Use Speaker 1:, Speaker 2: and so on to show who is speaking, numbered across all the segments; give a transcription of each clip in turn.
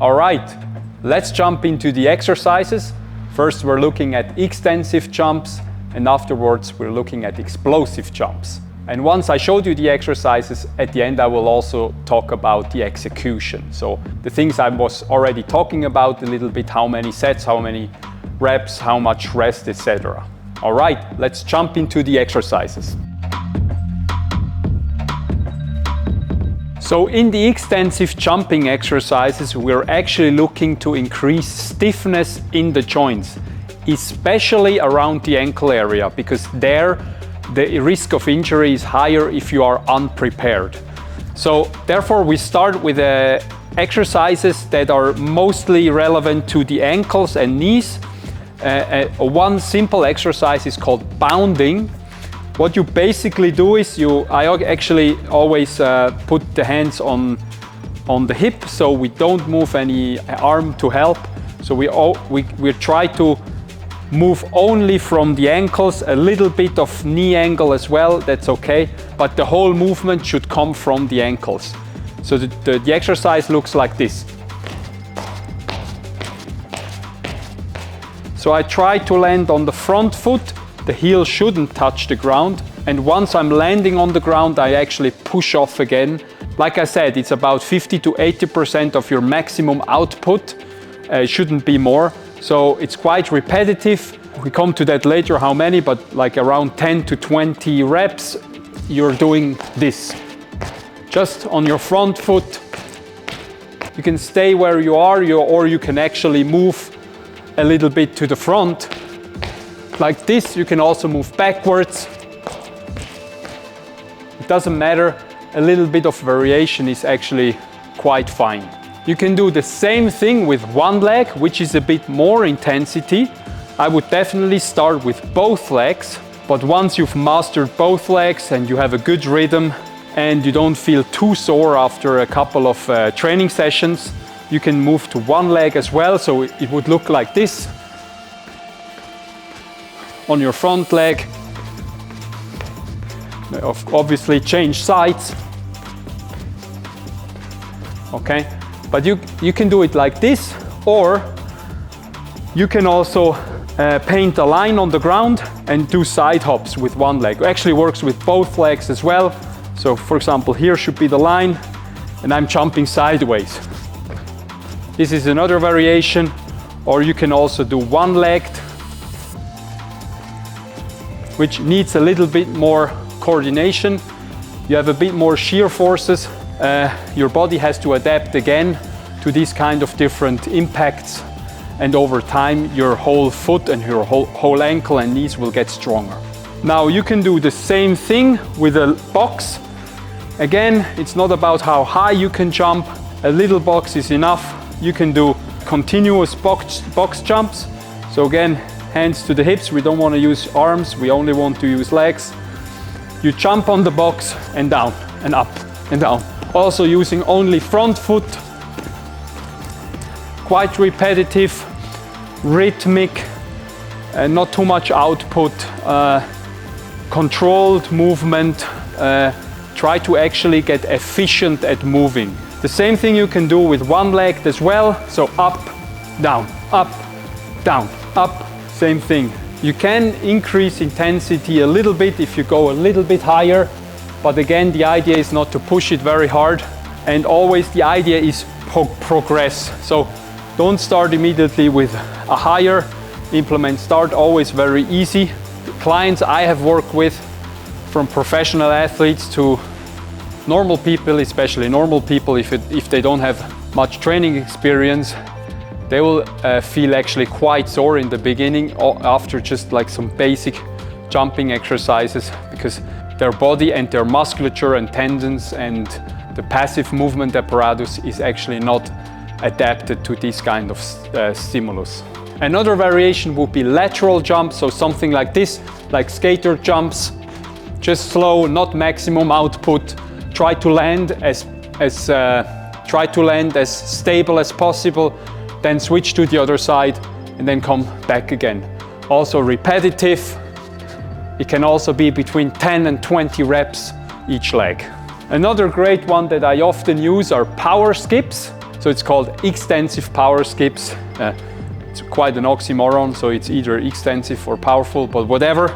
Speaker 1: All right, let's jump into the exercises. First, we're looking at extensive jumps, and afterwards, we're looking at explosive jumps. And once I showed you the exercises, at the end, I will also talk about the execution. So the things I was already talking about a little bit, how many sets, how many reps, how much rest, etc. All right, let's jump into the exercises. So in the extensive jumping exercises, we're actually looking to increase stiffness in the joints, especially around the ankle area, because there the risk of injury is higher if you are unprepared. So therefore we start with exercises that are mostly relevant to the ankles and knees. One simple exercise is called bounding. What you basically do is I actually always put the hands on the hip, so we don't move any arm to help. So we try to move only from the ankles, a little bit of knee angle as well, that's okay, but the whole movement should come from the ankles. So the exercise looks like this. So I try to land on the front foot, the heel shouldn't touch the ground, and once I'm landing on the ground, I actually push off again. Like I said, it's about 50 to 80% of your maximum output, shouldn't be more. So it's quite repetitive. We come to that later how many, but like around 10 to 20 reps, you're doing this. Just on your front foot. You can stay where you are, or you can actually move a little bit to the front. Like this, you can also move backwards. It doesn't matter, a little bit of variation is actually quite fine. You can do the same thing with one leg, which is a bit more intensity. I would definitely start with both legs, but once you've mastered both legs and you have a good rhythm and you don't feel too sore after a couple of training sessions, you can move to one leg as well. So it would look like this. On your front leg, obviously change sides. Okay, but you can do it like this, or you can also paint a line on the ground and do side hops with one leg. It actually works with both legs as well. So for example, here should be the line and I'm jumping sideways. This is another variation, or you can also do one-legged, which needs a little bit more coordination. You have a bit more shear forces. Your body has to adapt again to these kind of different impacts, and over time your whole foot and your whole ankle and knees will get stronger. Now you can do the same thing with a box. Again, it's not about how high you can jump. A little box is enough. You can do continuous box jumps. So again, hands to the hips. We don't want to use arms. We only want to use legs. You jump on the box and down and up and down. Also using only front foot. Quite repetitive, rhythmic, not too much output, controlled movement. Try to actually get efficient at moving. The same thing you can do with one leg as well. So up, down, up, down, up, same thing. You can increase intensity a little bit if you go a little bit higher, but again, the idea is not to push it very hard, and always the idea is progress. So don't start immediately with a higher implement. Start always very easy. The clients I have worked with, from professional athletes to normal people, especially normal people, if they don't have much training experience, they will feel actually quite sore in the beginning after just like some basic jumping exercises, because their body and their musculature and tendons and the passive movement apparatus is actually not adapted to this kind of stimulus. Another variation would be lateral jumps, so something like this, like skater jumps, just slow, not maximum output. Try to land as stable as possible, then switch to the other side and then come back again. Also repetitive. It can also be between 10 and 20 reps each leg. Another great one that I often use are power skips. So it's called extensive power skips. It's quite an oxymoron, so it's either extensive or powerful, but whatever.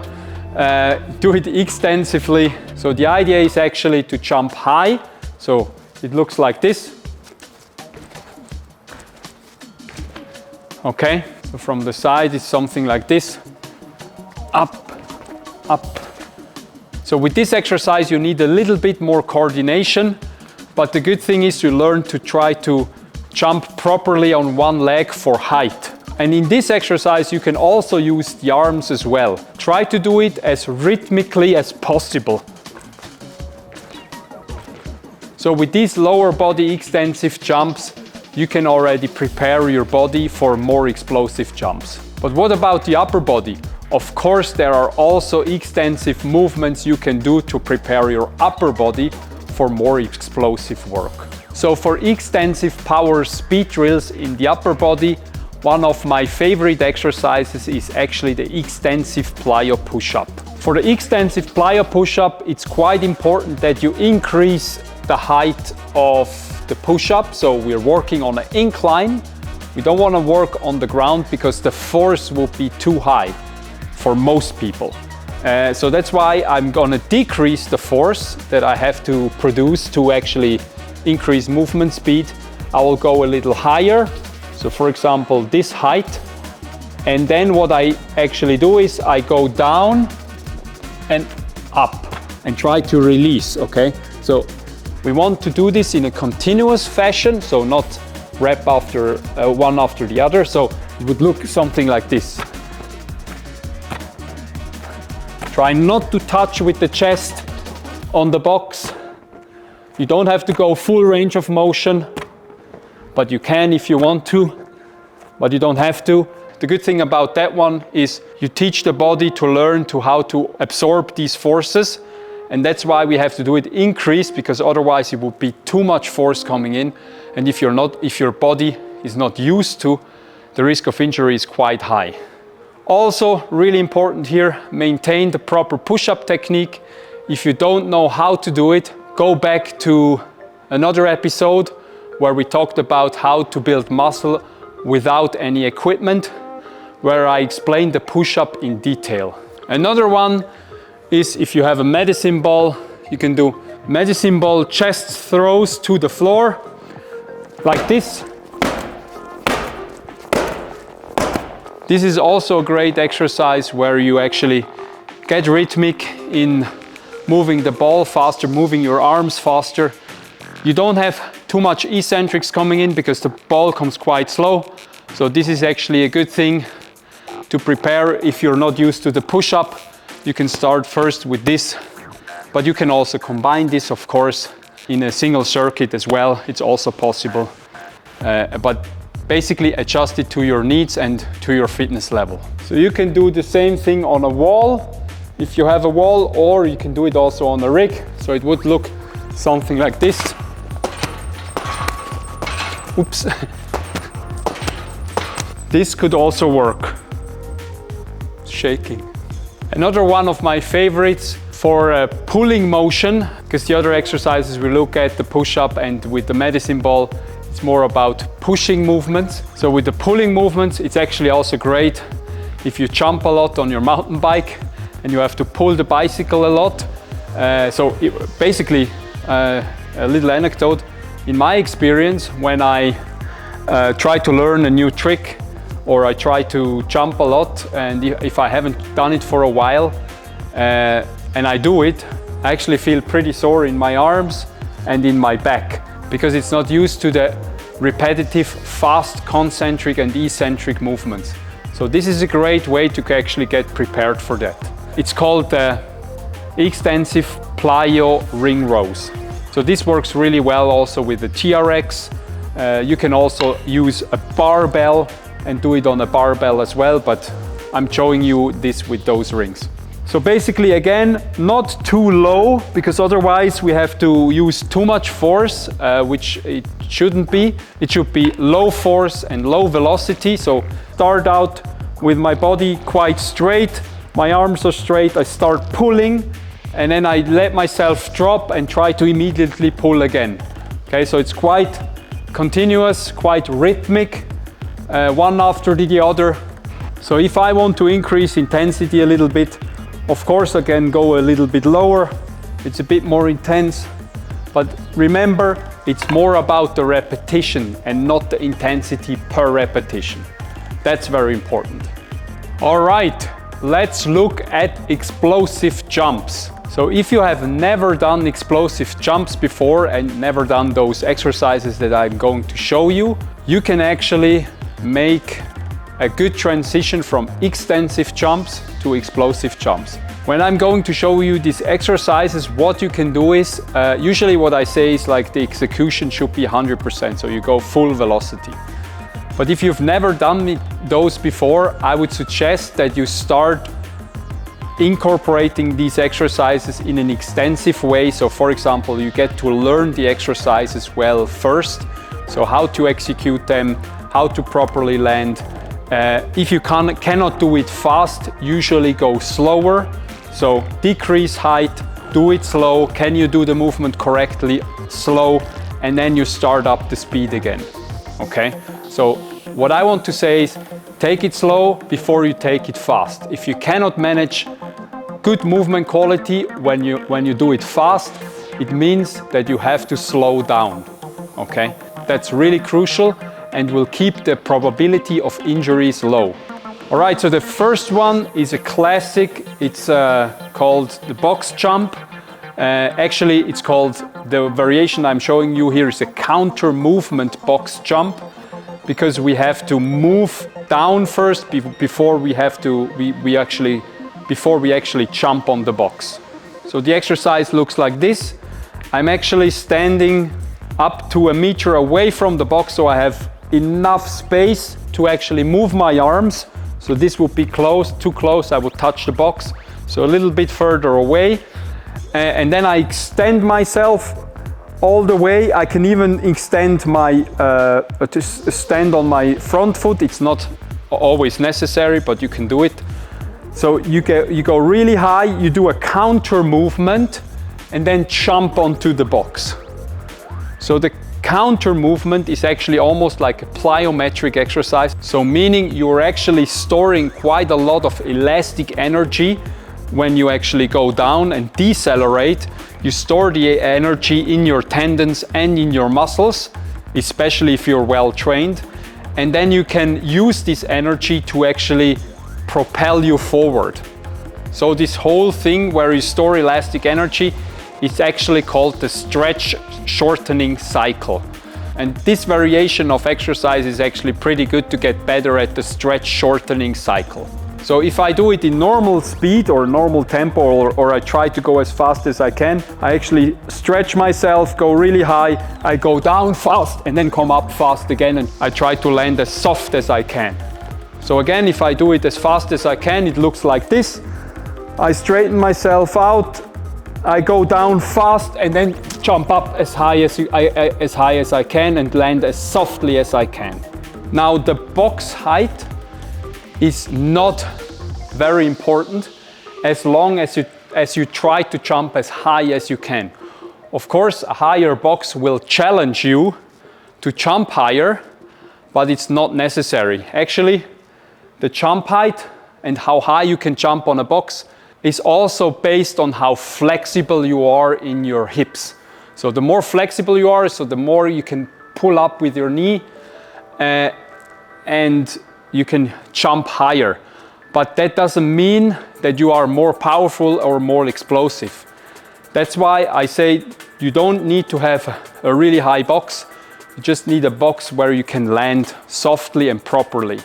Speaker 1: Do it extensively. So the idea is actually to jump high. So it looks like this. Okay, so from the side it's something like this. Up, up. So with this exercise you need a little bit more coordination, but the good thing is you learn to try to jump properly on one leg for height. And in this exercise you can also use the arms as well. Try to do it as rhythmically as possible. So with these lower body extensive jumps, you can already prepare your body for more explosive jumps. But what about the upper body? Of course, there are also extensive movements you can do to prepare your upper body for more explosive work. So for extensive power speed drills in the upper body, one of my favorite exercises is actually the extensive plyo push-up. For the extensive plyo push-up, it's quite important that you increase the height of the push-up. So we're working on an incline. We don't want to work on the ground because the force will be too high for most people. So that's why I'm going to decrease the force that I have to produce to actually increase movement speed. I will go a little higher. So for example, this height. And then what I actually do is I go down and up and try to release, okay? So we want to do this in a continuous fashion, so not rep after one after the other. So it would look something like this. Try not to touch with the chest on the box. You don't have to go full range of motion, but you can if you want to, but you don't have to. The good thing about that one is you teach the body to learn to how to absorb these forces. And that's why we have to do it increased, because otherwise it would be too much force coming in. And if your body is not used to, the risk of injury is quite high. Also, really important here, maintain the proper push-up technique. If you don't know how to do it, go back to another episode where we talked about how to build muscle without any equipment, where I explained the push-up in detail. Another one is if you have a medicine ball, you can do medicine ball chest throws to the floor, like this. This is also a great exercise where you actually get rhythmic in moving the ball faster, moving your arms faster. You don't have too much eccentrics coming in because the ball comes quite slow. So this is actually a good thing to prepare if you're not used to the push-up. You can start first with this, but you can also combine this, of course, in a single circuit as well. It's also possible. But basically adjust it to your needs and to your fitness level. So you can do the same thing on a wall if you have a wall, or you can do it also on a rig. So it would look something like this. Oops. This could also work. It's shaking. Another one of my favorites for a pulling motion, because the other exercises we look at, the push-up and with the medicine ball, it's more about pushing movements. So with the pulling movements, it's actually also great if you jump a lot on your mountain bike and you have to pull the bicycle a lot. Basically, a little anecdote. In my experience, when I try to learn a new trick or I try to jump a lot, and if I haven't done it for a while and I do it, I actually feel pretty sore in my arms and in my back, because it's not used to the repetitive, fast, concentric and eccentric movements. So this is a great way to actually get prepared for that. It's called the extensive plyo ring rows. So this works really well also with the TRX. You can also use a barbell and do it on a barbell as well, but I'm showing you this with those rings. So basically, again, not too low, because otherwise we have to use too much force, which it shouldn't be. It should be low force and low velocity. So start out with my body quite straight. My arms are straight. I start pulling, and then I let myself drop and try to immediately pull again. Okay, so it's quite continuous, quite rhythmic, one after the other. So if I want to increase intensity a little bit, of course I can go a little bit lower. It's a bit more intense, but remember, it's more about the repetition and not the intensity per repetition. That's very important. All right, let's look at explosive jumps. So if you have never done explosive jumps before and never done those exercises that I'm going to show you, you can actually make a good transition from extensive jumps to explosive jumps. When I'm going to show you these exercises, what you can do is, usually what I say is like the execution should be 100%, so you go full velocity. But if you've never done those before, I would suggest that you start incorporating these exercises in an extensive way. So for example, you get to learn the exercises well first. So how to execute them, how to properly land. If you cannot do it fast, usually go slower. So decrease height, do it slow. Can you do the movement correctly? Slow, and then you start up the speed again. Okay? So what I want to say is take it slow before you take it fast. If you cannot manage good movement quality when you do it fast, it means that you have to slow down. Okay? That's really crucial and will keep the probability of injuries low. All right, so the first one is a classic. It's called the box jump. Actually, it's called, the variation I'm showing you here is a counter movement box jump, because we have to move down first before we actually jump on the box. So the exercise looks like this. I'm actually standing up to 1 meter away from the box, so I have enough space to actually move my arms. So this would be close, too close, I would touch the box. So a little bit further away. And then I extend myself all the way. I can even extend to stand on my front foot. It's not always necessary, but you can do it. So you go really high, you do a counter movement, and then jump onto the box. So the counter movement is actually almost like a plyometric exercise. So meaning you're actually storing quite a lot of elastic energy when you actually go down and decelerate. You store the energy in your tendons and in your muscles, especially if you're well trained. And then you can use this energy to actually propel you forward. So this whole thing where you store elastic energy is actually called the stretch shortening cycle. And this variation of exercise is actually pretty good to get better at the stretch shortening cycle. So if I do it in normal speed or normal tempo, or I try to go as fast as I can, I actually stretch myself, go really high, I go down fast and then come up fast again, and I try to land as soft as I can. So again, if I do it as fast as I can, it looks like this. I straighten myself out, I go down fast and then jump up as high as I can and land as softly as I can. Now the box height is not very important as long as you try to jump as high as you can. Of course, a higher box will challenge you to jump higher, but it's not necessary. Actually, the jump height and how high you can jump on a box is also based on how flexible you are in your hips. So the more flexible you are, so the more you can pull up with your knee and you can jump higher. But that doesn't mean that you are more powerful or more explosive. That's why I say you don't need to have a really high box. You just need a box where you can land softly and properly.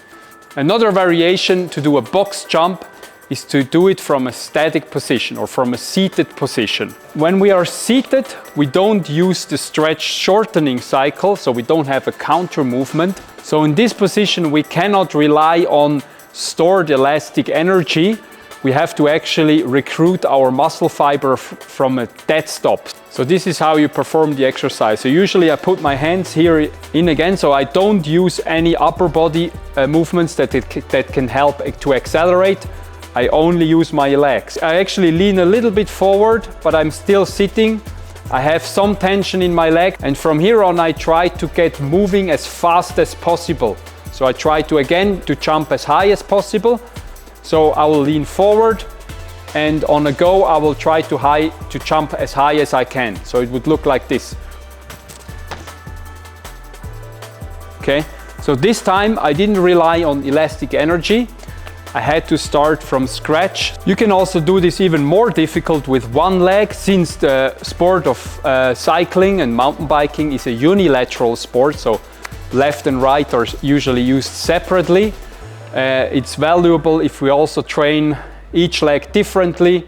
Speaker 1: Another variation to do a box jump is to do it from a static position or from a seated position. When we are seated, we don't use the stretch shortening cycle, so we don't have a counter movement. So in this position, we cannot rely on stored elastic energy. We have to actually recruit our muscle fiber from a dead stop. So this is how you perform the exercise. So usually I put my hands here in again, so I don't use any upper body movements that can help to accelerate. I only use my legs. I actually lean a little bit forward, but I'm still sitting, I have some tension in my leg, and from here on I try to get moving as fast as possible. So I try to jump as high as possible. So I will lean forward, and on a go I will try to jump as high as I can. So it would look like this. Okay, so this time I didn't rely on elastic energy. I had to start from scratch. You can also do this even more difficult with one leg, since the sport of cycling and mountain biking is a unilateral sport, so left and right are usually used separately. It's valuable if we also train each leg differently,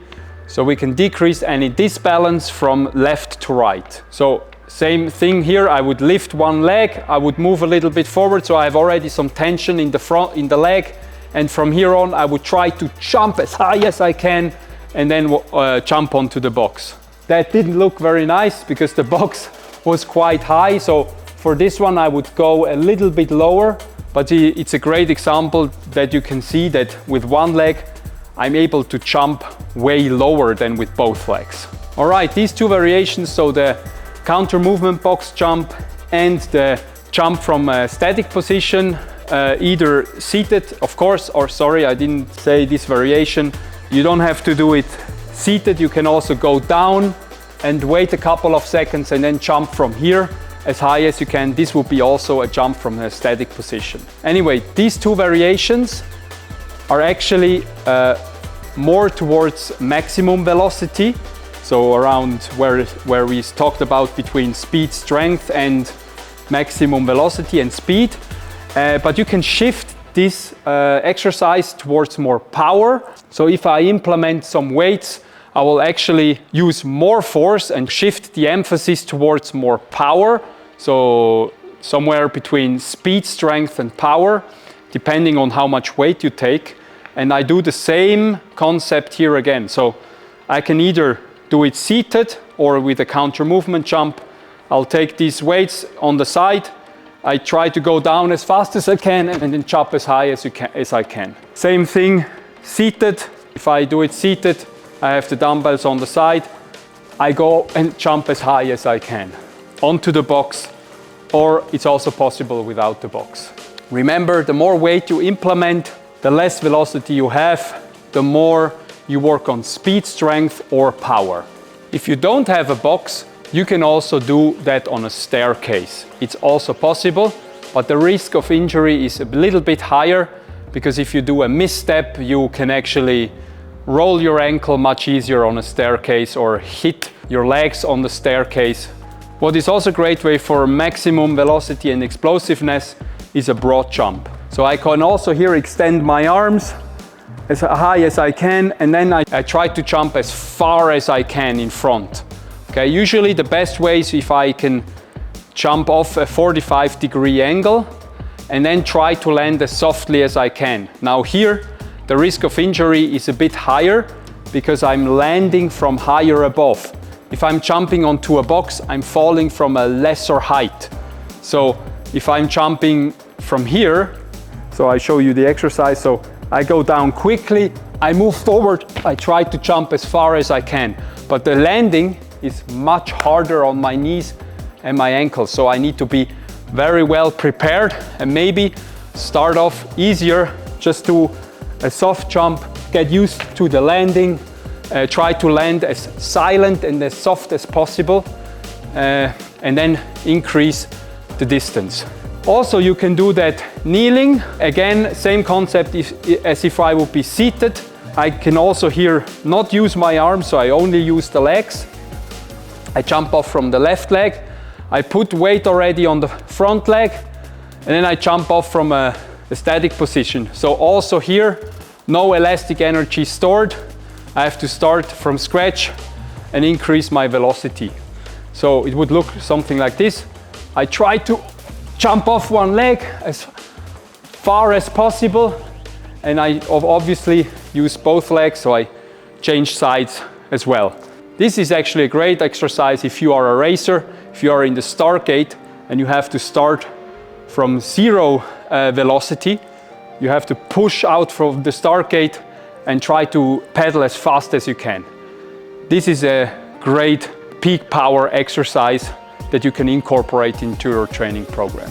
Speaker 1: so we can decrease any disbalance from left to right. So same thing here, I would lift one leg, I would move a little bit forward, so I have already some tension in the leg, and from here on I would try to jump as high as I can and then jump onto the box. That didn't look very nice because the box was quite high, so for this one I would go a little bit lower, but it's a great example that you can see that with one leg I'm able to jump way lower than with both legs. All right, these two variations, so the counter movement box jump and the jump from a static position, either seated, of course, or sorry, I didn't say this variation. You don't have to do it seated. You can also go down and wait a couple of seconds and then jump from here as high as you can. This would be also a jump from a static position. Anyway, these two variations are actually more towards maximum velocity. So around where we talked about between speed, strength and maximum velocity and speed. But you can shift this exercise towards more power. So if I implement some weights, I will actually use more force and shift the emphasis towards more power. So somewhere between speed, strength and power, depending on how much weight you take. And I do the same concept here again. So I can either do it seated or with a counter movement jump. I'll take these weights on the side. I try to go down as fast as I can and then jump as high as I can. Same thing seated. If I do it seated, I have the dumbbells on the side. I go and jump as high as I can onto the box, or it's also possible without the box. Remember, the more weight you implement, the less velocity you have, the more you work on speed, strength or power. If you don't have a box, you can also do that on a staircase. It's also possible, but the risk of injury is a little bit higher, because if you do a misstep, you can actually roll your ankle much easier on a staircase or hit your legs on the staircase. What is also a great way for maximum velocity and explosiveness is a broad jump. So I can also here extend my arms as high as I can, and then I try to jump as far as I can in front. Okay, usually the best way is if I can jump off a 45-degree angle and then try to land as softly as I can. Now here, the risk of injury is a bit higher because I'm landing from higher above. If I'm jumping onto a box, I'm falling from a lesser height. So if I'm jumping from here, so I show you the exercise, so I go down quickly, I move forward, I try to jump as far as I can. But the landing is much harder on my knees and my ankles, so I need to be very well prepared and maybe start off easier, just do a soft jump, get used to the landing, try to land as silent and as soft as possible, and then increase the distance. Also, you can do that kneeling. Again, same concept as if I would be seated. I can also here not use my arms, so I only use the legs. I jump off from the left leg. I put weight already on the front leg, and then I jump off from a static position. So also here, no elastic energy stored. I have to start from scratch and increase my velocity. So it would look something like this. I try to jump off one leg as far as possible, and I obviously use both legs, so I change sides as well. This is actually a great exercise if you are a racer, if you are in the start gate and you have to start from zero velocity. You have to push out from the start gate and try to pedal as fast as you can. This is a great peak power exercise that you can incorporate into your training program.